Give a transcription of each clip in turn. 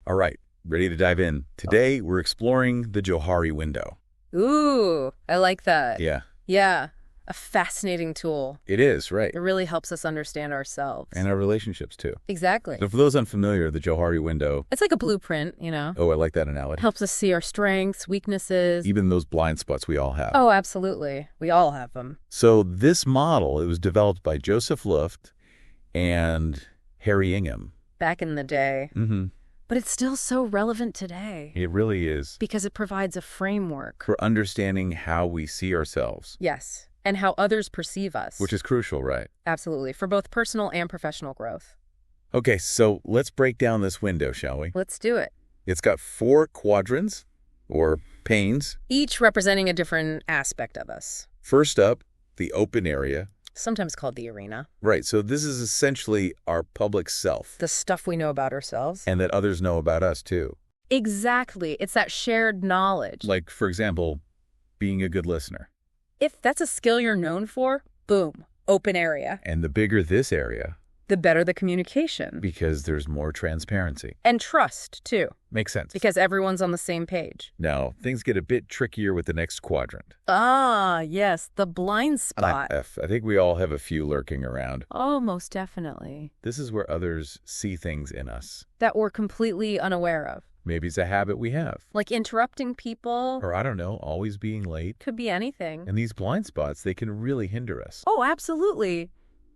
All right, ready to dive in. Today, we're exploring the Johari Window. Ooh, I like that. Yeah, Yeah, a fascinating tool. it is, right. It really helps us understand ourselves. And our relationships, too. Exactly. So for those unfamiliar, the Johari Window... It's like a blueprint, you know? Oh, I like that It analogy. helps us see our strengths, weaknesses. Even those blind spots we all have. Oh, absolutely. We all have them. So this model, it was developed by Joseph Luft and Harry Ingham. Back in the day. Mm-hmm. But it's still so relevant today. It really is. Because it provides a framework. For understanding how we see ourselves. Yes. And how others perceive us. Which is crucial, right? Absolutely. For both personal and professional growth. Okay, so let's break down this window, shall we? Let's do it. It's got 4 quadrants, or panes. Each representing a different aspect of us. First up, the open area. Sometimes called the arena. Right, so this is essentially our public self. The stuff we know about ourselves. And that others know about us, too. Exactly. It's that shared knowledge. Like, for example, being a good listener. If that's a skill you're known for, boom, open area. And the bigger this area, The better the communication. because there's more transparency. And trust, too. Makes sense. Because everyone's on the same page. Now, things get a bit trickier with the next quadrant. Ah, yes, the blind spot. I think we all have a few lurking around. Oh, most definitely. This is where others see things in us. That we're completely unaware of. Maybe it's a habit we have. Like interrupting people. Or, I don't know, always being late. Could be anything. And these blind spots, they can really hinder us. Oh, absolutely.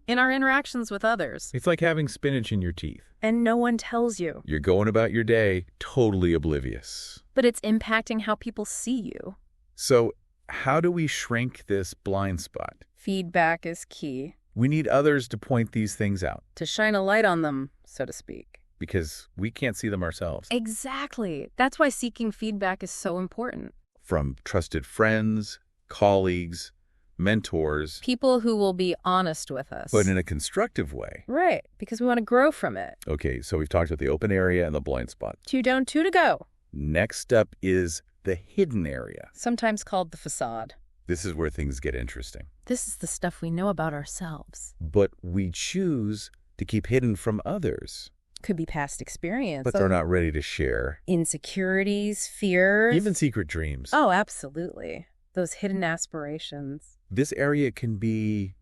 In our interactions with others. It's like having spinach in your teeth. And no one tells you. You're going about your day totally oblivious. But it's impacting how people see you. So, how do we shrink this blind spot? Feedback is key. We need others to point these things out To shine a light on them, so to speak. because we can't see them ourselves. Exactly. That's why seeking feedback is so important. From trusted friends, colleagues, mentors, People who will be honest with us. but in a constructive way. Right, because we want to grow from it. Okay, so we've talked about the open area and the blind spot. 2 down, 2 to go. Next up is the hidden area. Sometimes called the facade. This is where things get interesting. This is the stuff we know about ourselves. But we choose to keep hidden from others. Could be past experience. But they're not ready to share. Insecurities, fears. Even secret dreams. Oh, absolutely. Those hidden aspirations. This area can be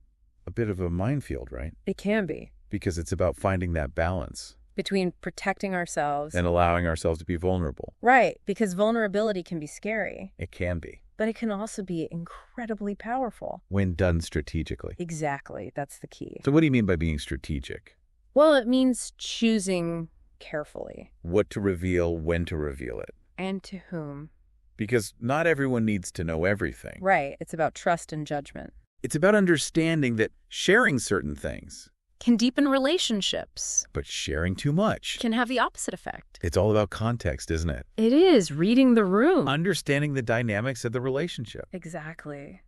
a bit of a minefield, right? It can be. Because it's about finding that balance Between protecting ourselves. and allowing ourselves to be vulnerable. Right, because vulnerability can be scary. It can be, But it can also be incredibly powerful. when done strategically. Exactly. That's the key. So what do you mean by being strategic? Well, it means choosing carefully. What to reveal, when to reveal it. And to whom. Because not everyone needs to know everything. Right. It's about trust and judgment. It's about understanding that sharing certain things, Can deepen relationships. but sharing too much. Can have the opposite effect. It's all about context, isn't it? It is reading the room. Understanding the dynamics of the relationship. Exactly.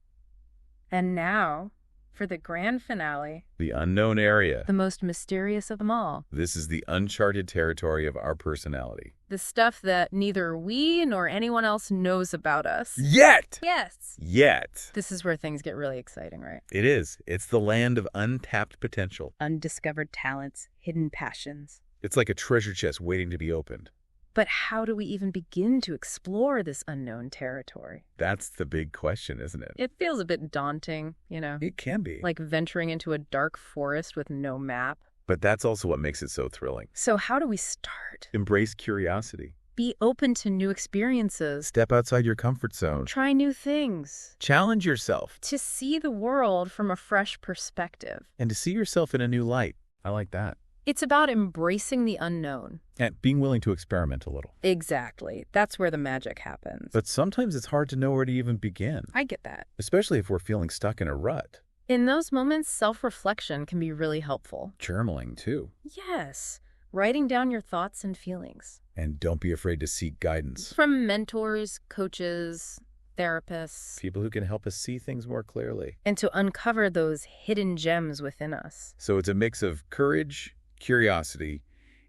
And now, for the grand finale, The unknown area. the most mysterious of them all. This is the uncharted territory of our personality. The stuff that neither we nor anyone else knows about us. Yet! Yes. Yet! This is where things get really exciting, right? It is. It's the land of untapped potential. Undiscovered talents, hidden passions. It's like a treasure chest waiting to be opened. But how do we even begin to explore this unknown territory? That's the big question, isn't it? It feels a bit daunting, you know, It can be. like venturing into a dark forest with no map. But that's also what makes it so thrilling. So how do we start? Embrace curiosity. Be open to new experiences. Step outside your comfort zone. Try new things. Challenge yourself. To see the world from a fresh perspective. And to see yourself in a new light. I like that. It's about embracing the unknown. And being willing to experiment a little. Exactly. That's where the magic happens. But sometimes it's hard to know where to even begin. I get that. Especially if we're feeling stuck in a rut. In those moments, self-reflection can be really helpful. Journaling, too. Yes. Writing down your thoughts and feelings. And don't be afraid to seek guidance. From mentors, coaches, therapists. People who can help us see things more clearly. And to uncover those hidden gems within us. So it's a mix of courage, curiosity,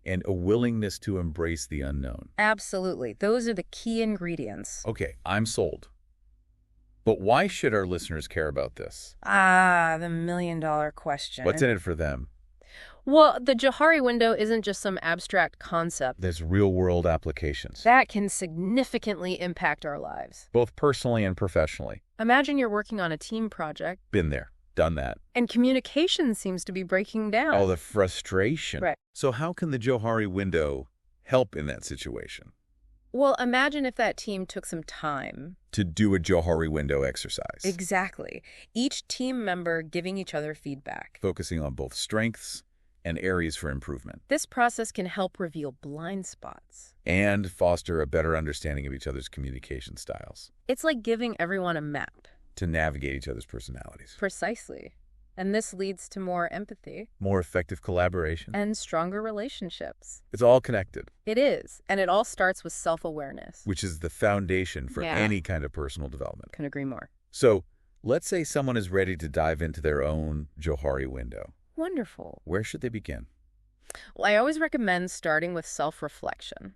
and a willingness to embrace the unknown. Absolutely. Those are the key ingredients. Okay, I'm sold. But why should our listeners care about this? Ah, the million-dollar question. What's in it for them? Well, the Johari window isn't just some abstract concept. There's real-world applications, That can significantly impact our lives. both personally and professionally. Imagine you're working on a team project, Been there, done that. and communication seems to be breaking down. Oh, the frustration. Right. So how can the Johari window help in that situation? Well, imagine if that team took some time. To do a Johari window exercise. Exactly. Each team member giving each other feedback. Focusing on both strengths and areas for improvement. This process can help reveal blind spots. And foster a better understanding of each other's communication styles. It's like giving everyone a map. To navigate each other's personalities. Precisely. And this leads to more empathy. More effective collaboration. And stronger relationships. It's all connected. It is. And it all starts with self-awareness. Which is the foundation for Yeah. any kind of personal development. Couldn't agree more. So, let's say someone is ready to dive into their own Johari window. Wonderful. Where should they begin? Well, I always recommend starting with self-reflection.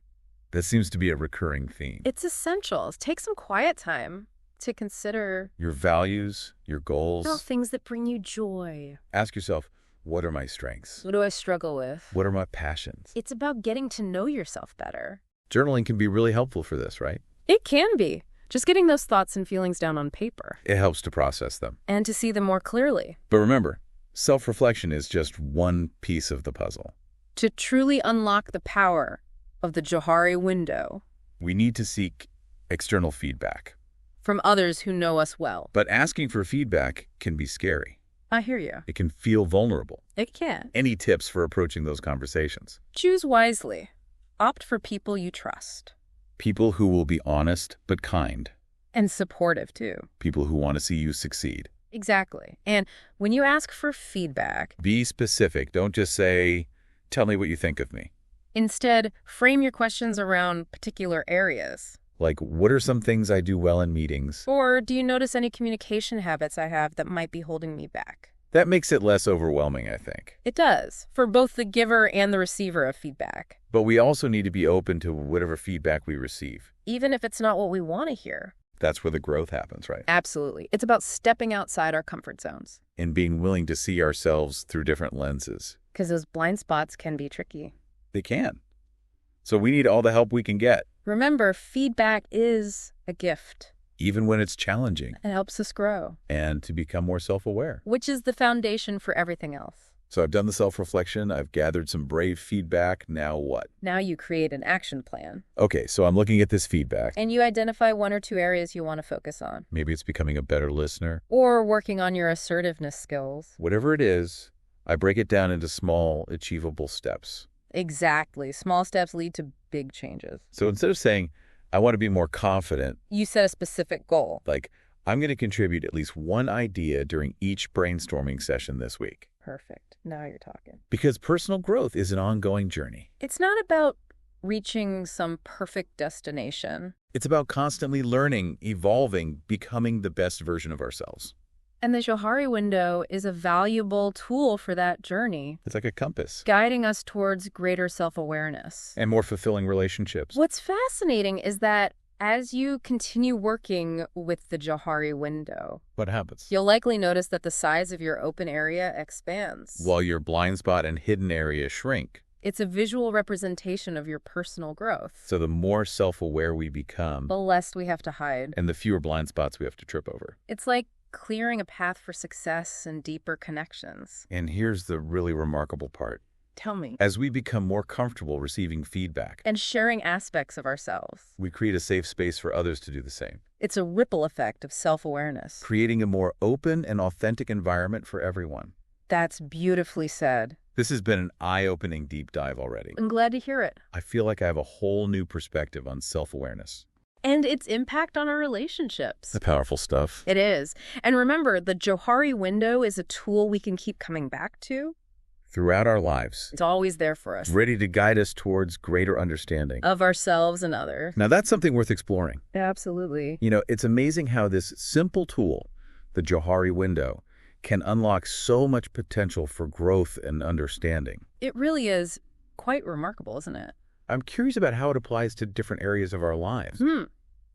That seems to be a recurring theme. It's essential. Take some quiet time to consider Your values, your goals. things that bring you joy. Ask yourself, what are my strengths? What do I struggle with? What are my passions? It's about getting to know yourself better. Journaling can be really helpful for this, right? It can be. Just getting those thoughts and feelings down on paper. It helps to process them. And to see them more clearly. But remember, self-reflection is just one piece of the puzzle. To truly unlock the power of the Johari window. We need to seek external feedback. From others who know us well. But asking for feedback can be scary. I hear you. It can feel vulnerable. It can. Any tips for approaching those conversations? Choose wisely. Opt for people you trust. People who will be honest but kind. And supportive, too. People who want to see you succeed. Exactly. And when you ask for feedback, Be specific. Don't just say, tell me what you think of me. instead, frame your questions around particular areas. Like, what are some things I do well in meetings? Or do you notice any communication habits I have that might be holding me back? That makes it less overwhelming, I think. It does, for both the giver and the receiver of feedback. But we also need to be open to whatever feedback we receive. Even if it's not what we want to hear. That's where the growth happens, right? Absolutely. It's about stepping outside our comfort zones. And being willing to see ourselves through different lenses. Because those blind spots can be tricky. They can. So we need all the help we can get. Remember, feedback is a gift. Even when it's challenging. It helps us grow. And to become more self-aware. Which is the foundation for everything else. So I've done the self-reflection. I've gathered some brave feedback. Now what? Now you create an action plan. Okay, so I'm looking at this feedback. And you identify 1 or 2 areas you want to focus on. Maybe it's becoming a better listener. Or working on your assertiveness skills. Whatever it is, I break it down into small, achievable steps. Exactly. Small steps lead to big changes. So instead of saying, I want to be more confident, You set a specific goal. like, I'm going to contribute at least one idea during each brainstorming session this week. Perfect. Now you're talking. Because personal growth is an ongoing journey. It's not about reaching some perfect destination. It's about constantly learning, evolving, becoming the best version of ourselves. And the Johari window is a valuable tool for that journey, It's like a compass. guiding us towards greater self-awareness. And more fulfilling relationships. What's fascinating is that as you continue working with the Johari window, What happens? you'll likely notice that the size of your open area expands. While your blind spot and hidden area shrink. It's a visual representation of your personal growth. So the more self-aware we become, The less we have to hide. and the fewer blind spots we have to trip over. It's like clearing a path for success and deeper connections. And here's the really remarkable part. Tell me. As we become more comfortable receiving feedback, And sharing aspects of ourselves. we create a safe space for others to do the same, It's a ripple effect of self-awareness. creating a more open and authentic environment for everyone. That's beautifully said. This has been an eye-opening deep dive already. I'm glad to hear it. I feel like I have a whole new perspective on self-awareness. And its impact on our relationships. The powerful stuff. It is. And remember, the Johari window is a tool we can keep coming back to. Throughout our lives, It's always there for us. ready to guide us towards greater understanding. Of ourselves and others. Now that's something worth exploring. Absolutely. You know, it's amazing how this simple tool, the Johari window, can unlock so much potential for growth and understanding. It really is quite remarkable, isn't it? I'm curious about how it applies to different areas of our lives.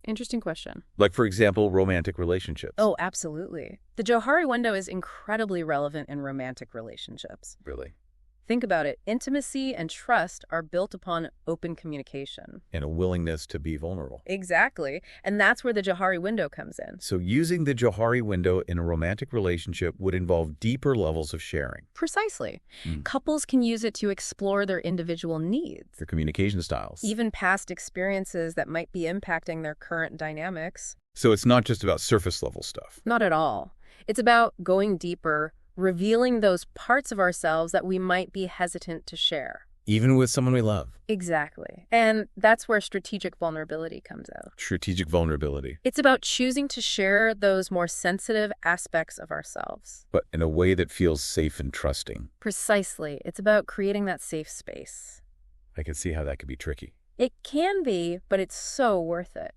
Interesting question. Like, for example, romantic relationships. Oh, absolutely. The Johari window is incredibly relevant in romantic relationships. Really? Think about it. Intimacy and trust are built upon open communication. And a willingness to be vulnerable. Exactly. And that's where the Johari window comes in. So using the Johari window in a romantic relationship would involve deeper levels of sharing. Precisely. Couples can use it to explore their individual needs. Their communication styles. Even past experiences that might be impacting their current dynamics. So it's not just about surface level stuff. Not at all. It's about going deeper, revealing those parts of ourselves that we might be hesitant to share. Even with someone we love. Exactly. And that's where strategic vulnerability comes out. Strategic vulnerability. It's about choosing to share those more sensitive aspects of ourselves. But in a way that feels safe and trusting. Precisely. It's about creating that safe space. I can see how that could be tricky. It can be, but it's so worth it.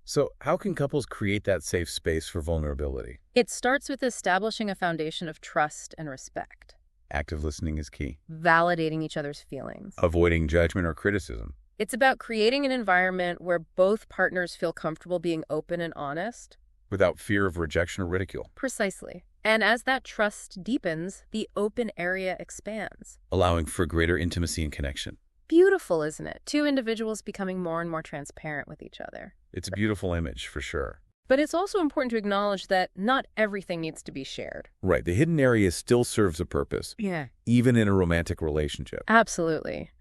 So how can couples create that safe space for vulnerability? It starts with establishing a foundation of trust and respect. Active listening is key. Validating each other's feelings. Avoiding judgment or criticism. It's about creating an environment where both partners feel comfortable being open and honest. Without fear of rejection or ridicule. Precisely. And as that trust deepens, the open area expands. Allowing for greater intimacy and connection. Beautiful, isn't it? Two individuals becoming more and more transparent with each other. It's a beautiful image, for sure. But it's also important to acknowledge that not everything needs to be shared. Right. The hidden area still serves a purpose. Yeah. Even in a romantic relationship. Absolutely.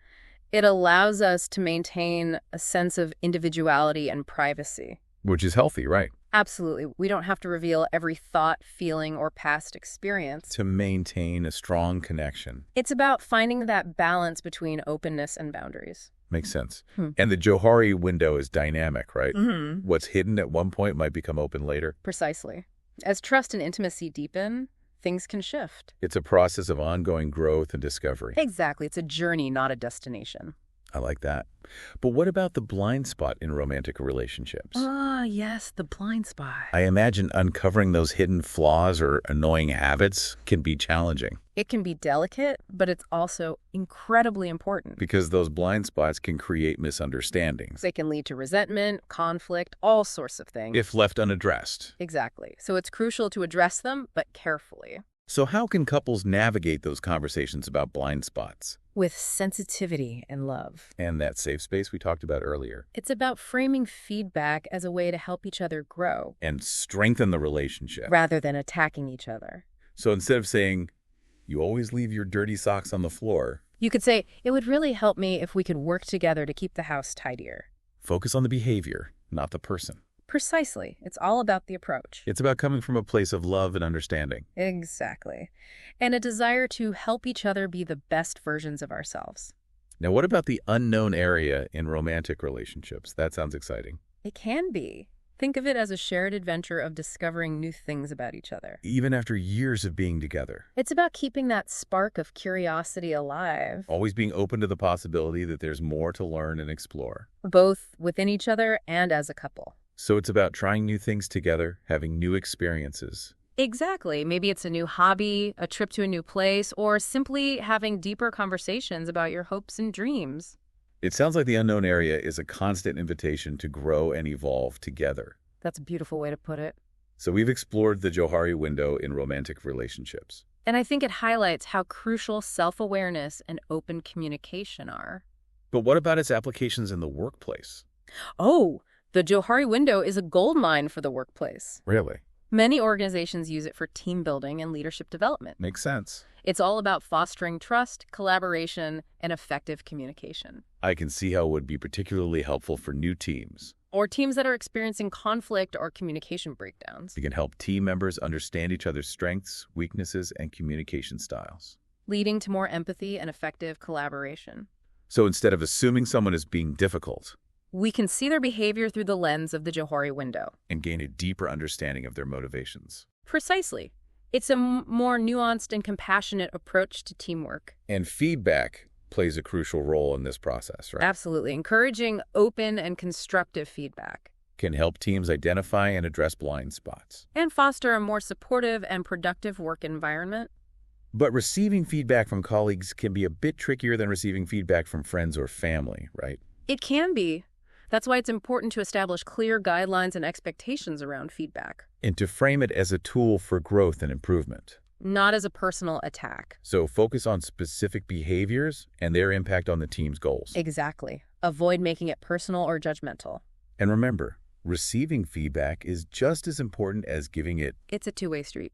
It allows us to maintain a sense of individuality and privacy. Which is healthy, right? Absolutely. We don't have to reveal every thought, feeling, or past experience. To maintain a strong connection. It's about finding that balance between openness and boundaries. Makes sense. And the Johari window is dynamic, right? Mm-hmm. What's hidden at one point might become open later. Precisely. As trust and intimacy deepen, things can shift. It's a process of ongoing growth and discovery. Exactly. It's a journey, not a destination. I like that. But what about the blind spot in romantic relationships? Yes, the blind spot. I imagine uncovering those hidden flaws or annoying habits can be challenging. It can be delicate, but it's also incredibly important. Because those blind spots can create misunderstandings. They can lead to resentment, conflict, all sorts of things. If left unaddressed. Exactly. So it's crucial to address them, but carefully. So how can couples navigate those conversations about blind spots? With sensitivity and love. And that safe space we talked about earlier. It's about framing feedback as a way to help each other grow. And strengthen the relationship. Rather than attacking each other. So instead of saying, you always leave your dirty socks on the floor. You could say, it would really help me if we could work together to keep the house tidier. Focus on the behavior, not the person. Precisely. It's all about the approach. It's about coming from a place of love and understanding. Exactly. And a desire to help each other be the best versions of ourselves. Now, what about the unknown area in romantic relationships? That sounds exciting. It can be. Think of it as a shared adventure of discovering new things about each other. Even after years of being together. It's about keeping that spark of curiosity alive. Always being open to the possibility that there's more to learn and explore. Both within each other and as a couple. So it's about trying new things together, having new experiences. Exactly. Maybe it's a new hobby, a trip to a new place, or simply having deeper conversations about your hopes and dreams. It sounds like the unknown area is a constant invitation to grow and evolve together. That's a beautiful way to put it. So we've explored the Johari window in romantic relationships. And I think it highlights how crucial self-awareness and open communication are. But what about its applications in the workplace? Oh, the Johari window is a goldmine for the workplace. Really? Many organizations use it for team building and leadership development. Makes sense. It's all about fostering trust, collaboration, and effective communication. I can see how it would be particularly helpful for new teams. Or teams that are experiencing conflict or communication breakdowns. It can help team members understand each other's strengths, weaknesses, and communication styles. Leading to more empathy and effective collaboration. So instead of assuming someone is being difficult, we can see their behavior through the lens of the Johari window. And gain a deeper understanding of their motivations. Precisely. It's a more nuanced and compassionate approach to teamwork. And feedback plays a crucial role in this process, right? Absolutely. Encouraging open and constructive feedback can help teams identify and address blind spots. And foster a more supportive and productive work environment. But receiving feedback from colleagues can be a bit trickier than receiving feedback from friends or family, right? It can be. That's why it's important to establish clear guidelines and expectations around feedback. And to frame it as a tool for growth and improvement. not as a personal attack. So focus on specific behaviors and their impact on the team's goals. Exactly. Avoid making it personal or judgmental. And remember, receiving feedback is just as important as giving it. It's a two-way street.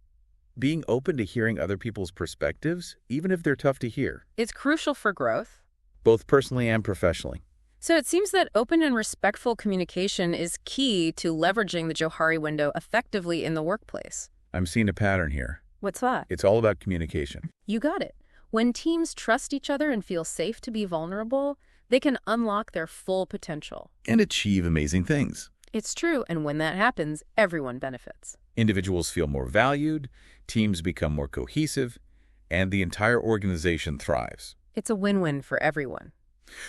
Being open to hearing other people's perspectives, even if they're tough to hear, It's crucial for growth. both personally and professionally. So it seems that open and respectful communication is key to leveraging the Johari window effectively in the workplace. I'm seeing a pattern here. What's that? It's all about communication. You got it. When teams trust each other and feel safe to be vulnerable, they can unlock their full potential. And achieve amazing things. It's true, and when that happens, everyone benefits. Individuals feel more valued, teams become more cohesive, and the entire organization thrives. It's a win-win for everyone.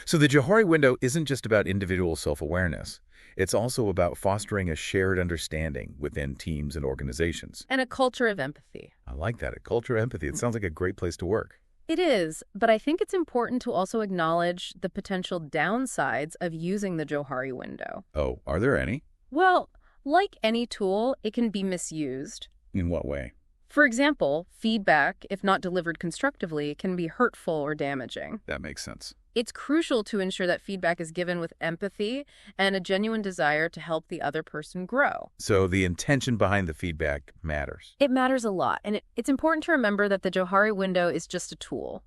So the Johari window isn't just about individual self-awareness. It's also about fostering a shared understanding within teams and organizations. And a culture of empathy. I like that, a culture of empathy. It sounds like a great place to work. It is, but I think it's important to also acknowledge the potential downsides of using the Johari window. Oh, are there any? Well, like any tool, it can be misused. In what way? For example, feedback, if not delivered constructively, can be hurtful or damaging. That makes sense. It's crucial to ensure that feedback is given with empathy and a genuine desire to help the other person grow. So the intention behind the feedback matters. It matters a lot, and it's important to remember that the Johari window is just a tool,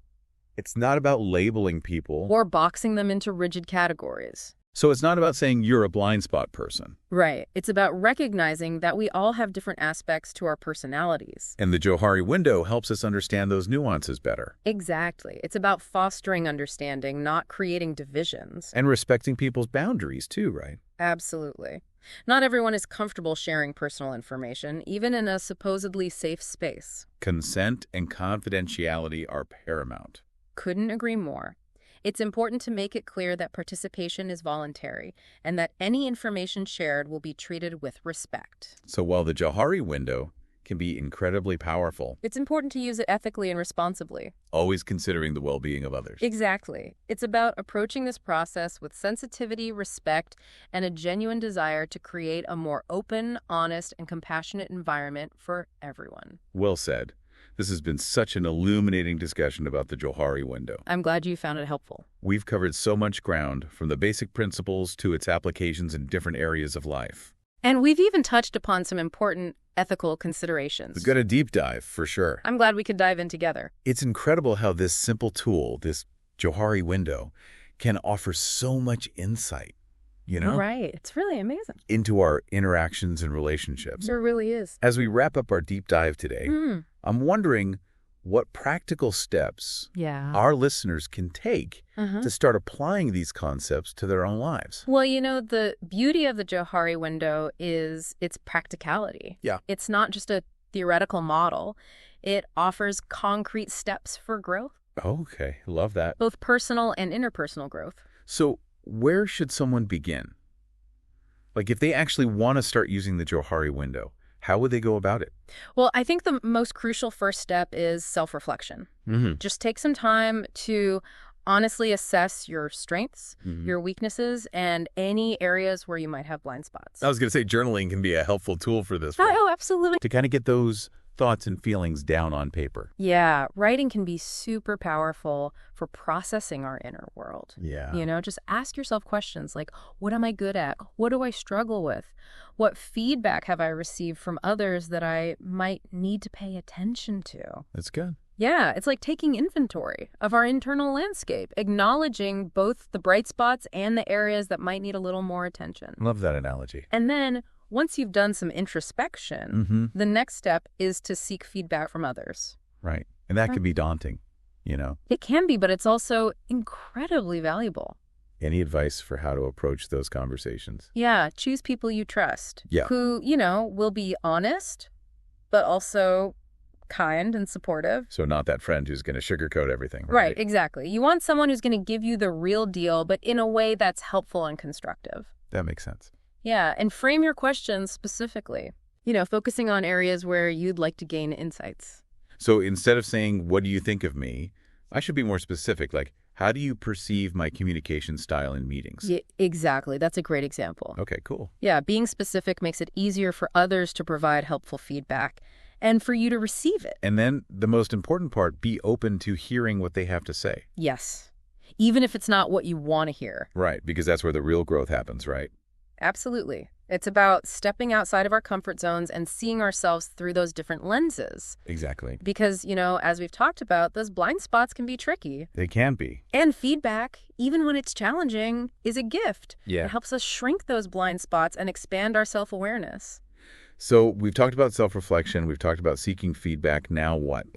It's not about labeling people. or boxing them into rigid categories. So it's not about saying you're a blind spot person. Right. It's about recognizing that we all have different aspects to our personalities. And the Johari window helps us understand those nuances better. Exactly. It's about fostering understanding, not creating divisions. And respecting people's boundaries too, right? Absolutely. Not everyone is comfortable sharing personal information, even in a supposedly safe space. Consent and confidentiality are paramount. Couldn't agree more. It's important to make it clear that participation is voluntary and that any information shared will be treated with respect. So while the Johari window can be incredibly powerful, It's important to use it ethically and responsibly. always considering the well-being of others. Exactly. It's about approaching this process with sensitivity, respect, and a genuine desire to create a more open, honest, and compassionate environment for everyone. Well said. This has been such an illuminating discussion about the Johari window. I'm glad you found it helpful. We've covered so much ground, from the basic principles to its applications in different areas of life. And we've even touched upon some important ethical considerations. We've got a deep dive, for sure. I'm glad we could dive in together. It's incredible how this simple tool, this Johari window, can offer so much insight, Right. It's really amazing. into our interactions and relationships. It really is. As we wrap up our deep dive today, Mm. I'm wondering what practical steps Yeah. our listeners can take to start applying these concepts to their own lives. Well, the beauty of the Johari window is its practicality. Yeah. It's not just a theoretical model. It offers concrete steps for growth, Okay, love that. both personal and interpersonal growth. So where should someone begin? Like if they actually want to start using the Johari window, how would they go about it? Well, I think the most crucial first step is self-reflection. Just take some time to honestly assess your strengths, your weaknesses, and any areas where you might have blind spots. I was going to say journaling can be a helpful tool for this. Oh, absolutely. To kind of get those thoughts and feelings down on paper. Yeah, writing can be super powerful for processing our inner world. Yeah. Just ask yourself questions like, what am I good at? What do I struggle with? What feedback have I received from others that I might need to pay attention to? That's good. Yeah, it's like taking inventory of our internal landscape, acknowledging both the bright spots and the areas that might need a little more attention. Love that analogy. And then once you've done some introspection, the next step is to seek feedback from others. Right. And that can be daunting, It can be, but it's also incredibly valuable. Any advice for how to approach those conversations? Yeah, choose people you trust. Yeah. Who, will be honest, but also kind and supportive. So not that friend who's going to sugarcoat everything. Right, exactly. You want someone who's going to give you the real deal, but in a way that's helpful and constructive. That makes sense. Yeah, and frame your questions specifically, focusing on areas where you'd like to gain insights. So instead of saying, what do you think of me? I should be more specific, like, how do you perceive my communication style in meetings? Yeah, exactly. That's a great example. Okay, cool. Yeah, being specific makes it easier for others to provide helpful feedback. and for you to receive it. And then the most important part, be open to hearing what they have to say. Yes. Even if it's not what you want to hear. Right, because that's where the real growth happens, right? Absolutely. It's about stepping outside of our comfort zones and seeing ourselves through those different lenses. Exactly. Because, as we've talked about, those blind spots can be tricky. They can be. And feedback, even when it's challenging, is a gift. Yeah. It helps us shrink those blind spots and expand our self-awareness. So we've talked about self-reflection. We've talked about seeking feedback. Now what?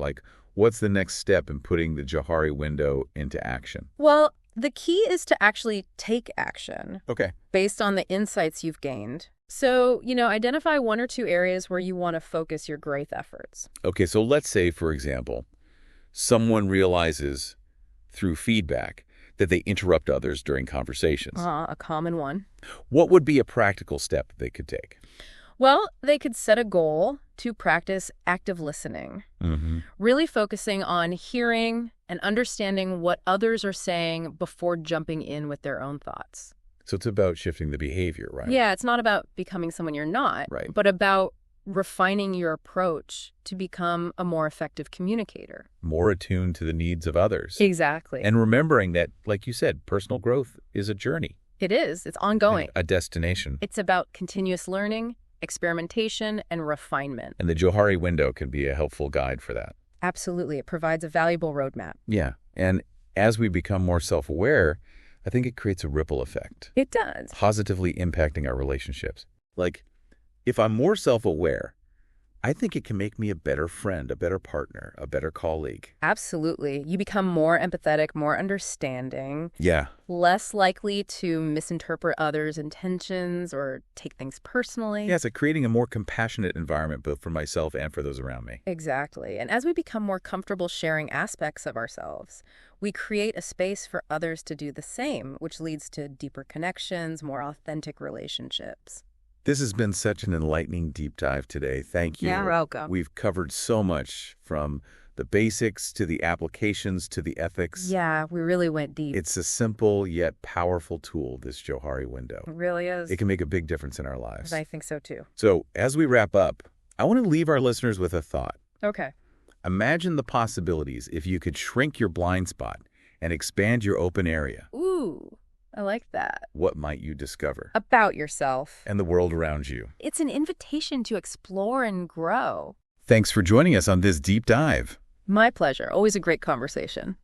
What's the next step in putting the Johari window into action? Well, the key is to actually take action. Okay. Based on the insights you've gained. So, identify 1 or 2 areas where you want to focus your growth efforts. Okay, so let's say, for example, someone realizes through feedback that they interrupt others during conversations. A common one. What would be a practical step they could take? Well, they could set a goal to practice active listening, really focusing on hearing and understanding what others are saying before jumping in with their own thoughts. So it's about shifting the behavior, right? Yeah, it's not about becoming someone you're not, Right. but about refining your approach to become a more effective communicator. More attuned to the needs of others. Exactly. And remembering that, like you said, personal growth is a journey. It is. It's ongoing. A destination. It's about continuous learning, experimentation, and refinement. And the Johari window can be a helpful guide for that. Absolutely. It provides a valuable roadmap. Yeah. And as we become more self-aware, I think it creates a ripple effect. It does. Positively impacting our relationships. If I'm more self-aware, I think it can make me a better friend, a better partner, a better colleague. Absolutely. You become more empathetic, more understanding. Yeah. Less likely to misinterpret others' intentions or take things personally. Yeah, it's like creating a more compassionate environment both for myself and for those around me. Exactly. And as we become more comfortable sharing aspects of ourselves, we create a space for others to do the same, which leads to deeper connections, more authentic relationships. This has been such an enlightening deep dive today. Thank you. You're welcome. We've covered so much, from the basics to the applications to the ethics. Yeah, we really went deep. It's a simple yet powerful tool, this Johari window. It really is. It can make a big difference in our lives. I think so too. So as we wrap up, I want to leave our listeners with a thought. Okay. Imagine the possibilities if you could shrink your blind spot and expand your open area. Ooh, I like that. What might you discover? About yourself. And the world around you. It's an invitation to explore and grow. Thanks for joining us on this deep dive. My pleasure. Always a great conversation.